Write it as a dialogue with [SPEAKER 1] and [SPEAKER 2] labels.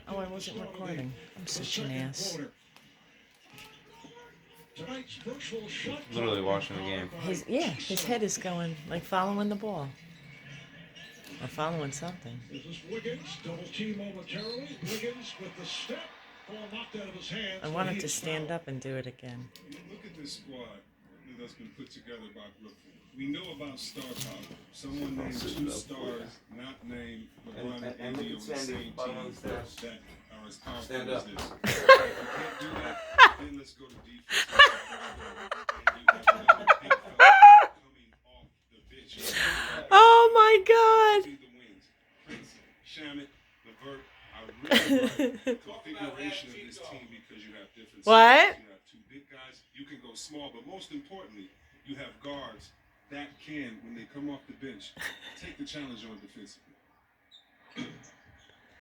[SPEAKER 1] Oh, I wasn't recording. I'm such an ass.
[SPEAKER 2] Literally watching the game.
[SPEAKER 1] His head is going, like, following the ball. Or following something.
[SPEAKER 3] This is Wiggins, double team momentarily. Wiggins with the step. Ball knocked out of his hands.
[SPEAKER 1] I wanted to stand up and do it again.
[SPEAKER 4] Look at this squad that's been put together by Brooklyn. We know about star power. Someone named 2 stars, not named LeBron and AD on the same team that are as powerful as this. If you can't do that, then let's go to defense. And you have another big fella coming off the bench.
[SPEAKER 1] Oh my God!
[SPEAKER 4] See the wings. Prince, Shamet, LeVert. I really like the configuration of this team because you have different
[SPEAKER 1] What?
[SPEAKER 4] styles. You have 2 big guys. You can go small, but most importantly, you have guards that can, when they come off the bench, take the challenge on defensively.